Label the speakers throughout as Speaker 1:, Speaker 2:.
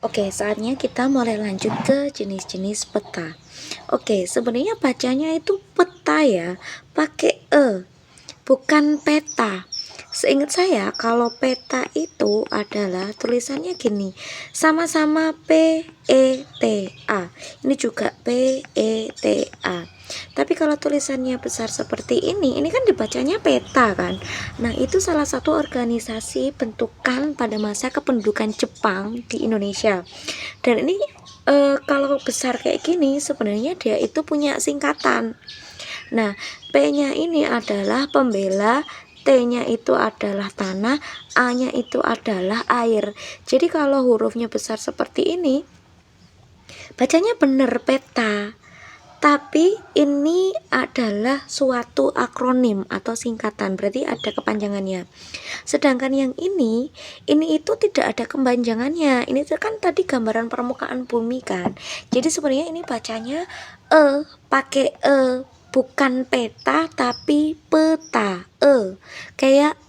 Speaker 1: Oke, saatnya kita mulai lanjut ke jenis-jenis peta. Oke, sebenarnya bacanya itu peta ya, pakai bukan peta. Seingat saya, kalau peta itu adalah tulisannya gini, sama-sama PETA. Ini juga PETA. Tapi kalau tulisannya besar seperti ini kan dibacanya peta kan. Nah, itu salah satu organisasi bentukan pada masa kependudukan Jepang di Indonesia. Dan ini kalau besar kayak gini sebenarnya dia itu punya singkatan. Nah, P-nya ini adalah pembela, T-nya itu adalah tanah, A-nya itu adalah air. Jadi kalau hurufnya besar seperti ini, bacanya benar peta. Tapi ini adalah suatu akronim atau singkatan, berarti ada kepanjangannya. Sedangkan yang ini itu tidak ada kepanjangannya. Ini kan tadi gambaran permukaan bumi kan. Jadi sebenarnya ini bacanya pakai bukan peta tapi peta. Kayak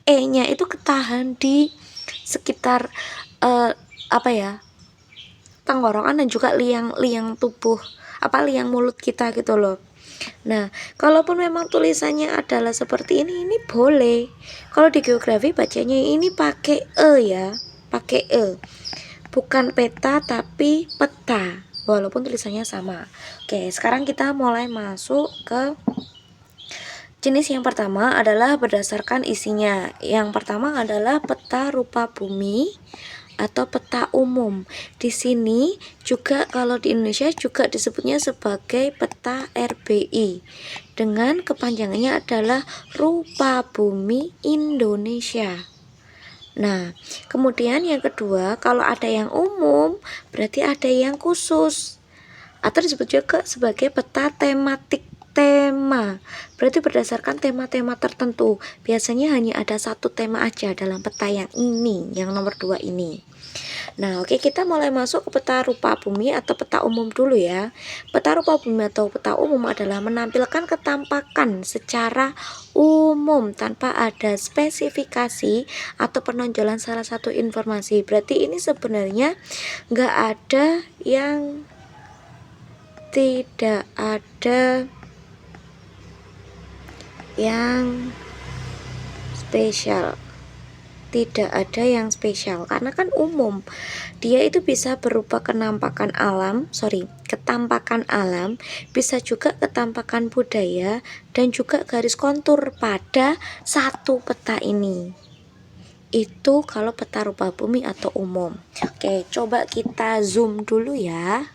Speaker 1: E-nya itu ketahan di sekitar apa ya? tenggorokan dan juga liang tubuh, liang mulut kita gitu loh. Nah, kalaupun memang tulisannya adalah seperti ini boleh. Kalau di geografi bacanya ini pakai ya, pakai bukan peta tapi peta, walaupun tulisannya sama. Oke, sekarang kita mulai masuk ke jenis yang pertama adalah berdasarkan isinya. Yang pertama adalah peta rupa bumi atau peta umum. Di sini juga kalau di Indonesia juga disebutnya sebagai peta RBI. Dengan kepanjangannya adalah rupa bumi Indonesia. Nah, kemudian yang kedua, kalau ada yang umum, berarti ada yang khusus. Atau disebut juga sebagai peta tematik. Tema berarti berdasarkan tema-tema tertentu. Biasanya hanya ada satu tema aja dalam peta yang ini, yang nomor 2 ini. Nah, oke, kita mulai masuk ke peta rupa bumi atau peta umum dulu ya. Peta rupa bumi atau peta umum adalah menampilkan ketampakan secara umum tanpa ada spesifikasi atau penonjolan salah satu informasi. Berarti ini sebenarnya nggak ada yang tidak ada yang spesial, tidak ada yang spesial karena kan umum. Dia itu bisa berupa ketampakan alam, bisa juga ketampakan budaya dan juga garis kontur pada satu peta ini. Itu kalau peta rupa bumi atau umum. Oke, coba kita zoom dulu ya.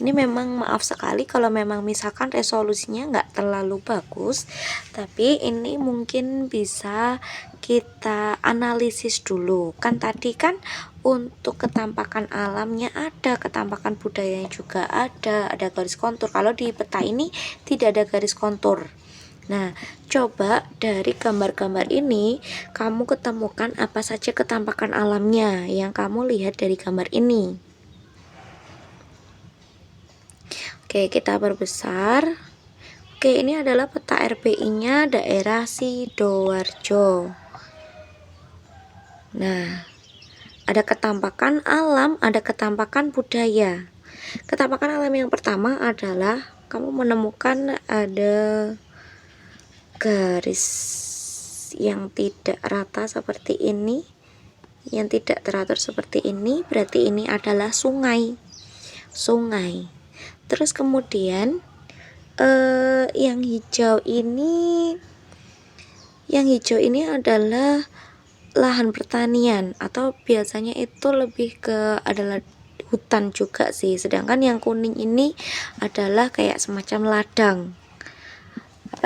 Speaker 1: Ini memang maaf sekali kalau memang misalkan resolusinya nggak terlalu bagus, tapi ini mungkin bisa kita analisis dulu. Kan tadi kan untuk ketampakan alamnya ada, ketampakan budayanya juga ada garis kontur. Kalau di peta ini tidak ada garis kontur. Nah, coba dari gambar-gambar ini kamu ketemukan apa saja ketampakan alamnya yang kamu lihat dari gambar ini. Oke, kita perbesar. Oke, ini adalah peta RBI-nya daerah Sidoarjo. Nah, ada ketampakan alam, ada ketampakan budaya. Ketampakan alam yang pertama adalah kamu menemukan ada garis yang tidak rata seperti ini, yang tidak teratur seperti ini, berarti ini adalah sungai. Terus kemudian yang hijau ini adalah lahan pertanian atau biasanya itu lebih ke adalah hutan juga sih. Sedangkan yang kuning ini adalah kayak semacam ladang.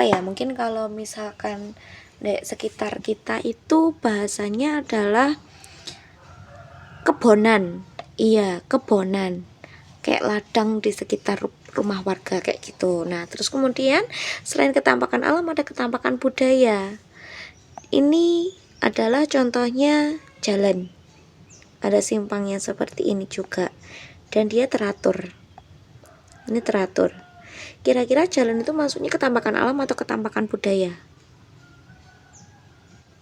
Speaker 1: Mungkin kalau misalkan di sekitar kita itu bahasanya adalah kebonan. Iya, kebonan. Kayak ladang di sekitar rumah warga kayak gitu. Nah, terus kemudian selain ketampakan alam ada ketampakan budaya. Ini adalah contohnya jalan. Ada simpangnya seperti ini juga. Dan dia teratur. Ini teratur. Kira-kira jalan itu maksudnya ketampakan alam atau ketampakan budaya?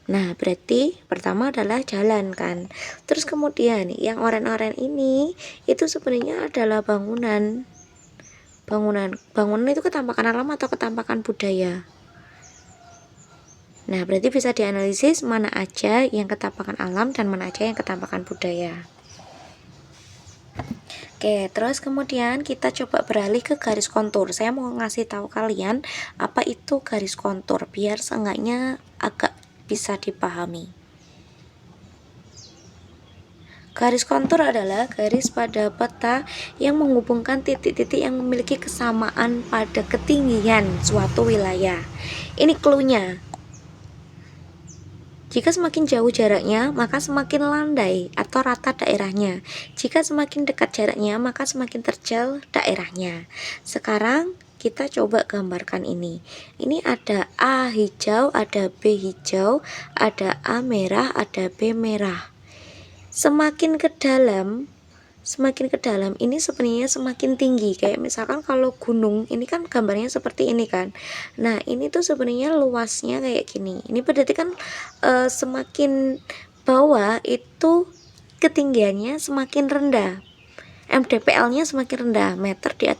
Speaker 1: Nah, berarti pertama adalah jalan kan. Terus kemudian yang oren-oren ini itu sebenarnya adalah bangunan. Bangunan itu ketampakan alam atau ketampakan budaya. Nah, berarti bisa dianalisis mana aja yang ketampakan alam dan mana aja yang ketampakan budaya. Oke, terus kemudian kita coba beralih ke garis kontur. Saya mau ngasih tahu kalian apa itu garis kontur biar seenggaknya agak bisa dipahami. Garis kontur adalah garis pada peta yang menghubungkan titik-titik yang memiliki kesamaan pada ketinggian suatu wilayah. Ini clue-nya. Jika semakin jauh jaraknya, maka semakin landai atau rata daerahnya. Jika semakin dekat jaraknya, maka semakin terjal daerahnya. Sekarang kita coba gambarkan ini. Ini ada A hijau, ada B hijau, ada A merah, ada B merah. Semakin ke dalam ini sebenarnya semakin tinggi. Kayak misalkan kalau gunung ini kan gambarnya seperti ini kan. Nah, ini tuh sebenarnya luasnya kayak gini. Ini berarti kan semakin bawah itu ketinggiannya semakin rendah. MDPL-nya semakin rendah, meter di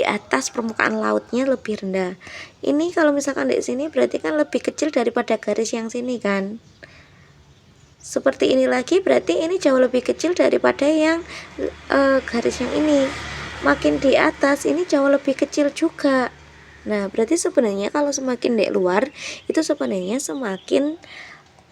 Speaker 1: atas permukaan lautnya lebih rendah. Ini kalau misalkan di sini berarti kan lebih kecil daripada garis yang sini kan. Seperti ini lagi berarti ini jauh lebih kecil daripada yang garis yang ini. Makin di atas ini jauh lebih kecil juga. Nah, berarti sebenarnya kalau semakin di luar itu sebenarnya semakin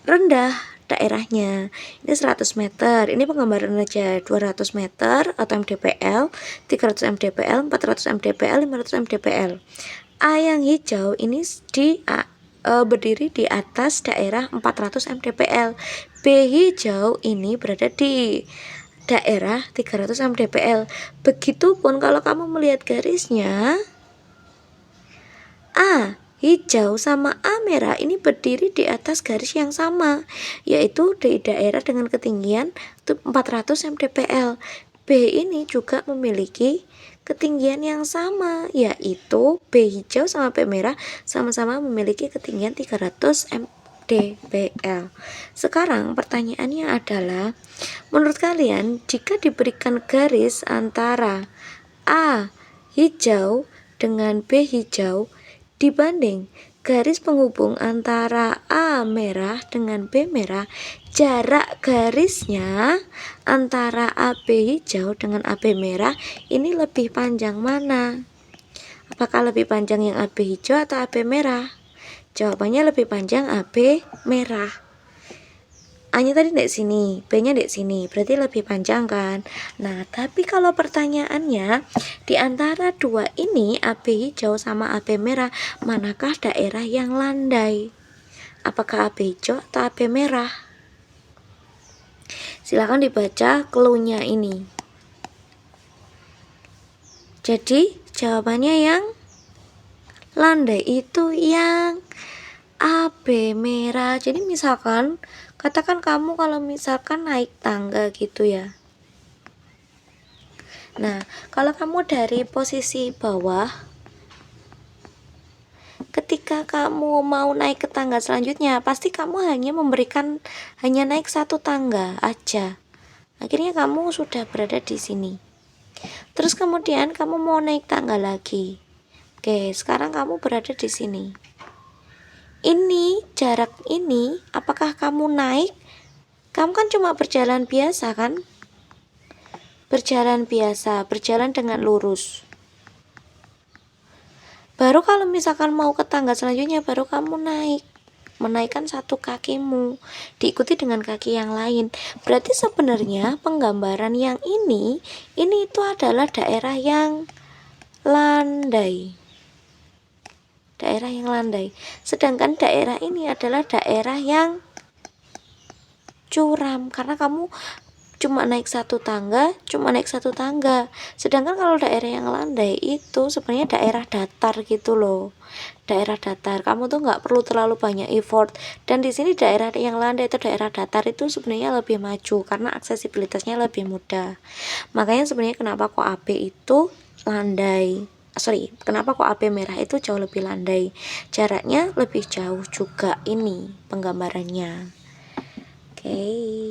Speaker 1: rendah daerahnya. Ini 100 meter. Ini penggambaran aja 200 meter atau mdpl, 300 mdpl, 400 mdpl, 500 mdpl. A yang hijau ini berdiri di atas daerah 400 mdpl. B hijau ini berada di daerah 300 mdpl. Begitupun kalau kamu melihat garisnya, A hijau sama A merah ini berdiri di atas garis yang sama, yaitu di daerah dengan ketinggian 400 mdpl. B ini juga memiliki ketinggian yang sama, yaitu B hijau sama B merah sama-sama memiliki ketinggian 300 mdpl. Sekarang pertanyaannya adalah, menurut kalian jika diberikan garis antara A hijau dengan B hijau dibanding garis penghubung antara A merah dengan B merah, jarak garisnya antara AB hijau dengan AB merah ini lebih panjang mana? Apakah lebih panjang yang AB hijau atau AB merah? Jawabannya lebih panjang AB merah. A-nya tadi di sini, B-nya di sini, berarti lebih panjang kan? Nah, tapi kalau pertanyaannya di antara dua ini, AB hijau sama AB merah, manakah daerah yang landai? Apakah AB hijau atau AB merah? Silakan dibaca clue-nya ini. Jadi, jawabannya yang landai itu yang AB merah. Jadi misalkan katakan kamu kalau misalkan naik tangga gitu ya. Nah, kalau kamu dari posisi bawah, ketika kamu mau naik ke tangga selanjutnya, pasti kamu hanya naik satu tangga aja. Akhirnya kamu sudah berada di sini. Terus kemudian kamu mau naik tangga lagi. Oke, sekarang kamu berada di sini. Ini jarak ini, apakah kamu naik? Kamu kan cuma berjalan biasa kan? Berjalan biasa, berjalan dengan lurus. Baru kalau misalkan mau ke tangga selanjutnya, baru kamu menaikkan satu kakimu, diikuti dengan kaki yang lain. Berarti sebenarnya penggambaran yang ini itu adalah daerah yang landai. Sedangkan daerah ini adalah daerah yang curam karena kamu cuma naik satu tangga. Sedangkan kalau daerah yang landai itu sebenarnya daerah datar gitu loh. Daerah datar, kamu tuh nggak perlu terlalu banyak effort. Dan di sini daerah yang landai itu daerah datar itu sebenarnya lebih maju karena aksesibilitasnya lebih mudah. Makanya sebenarnya kenapa kok AB itu landai. sorry, kenapa kok AP merah itu jauh lebih landai, jaraknya lebih jauh juga ini penggambarannya. Oke.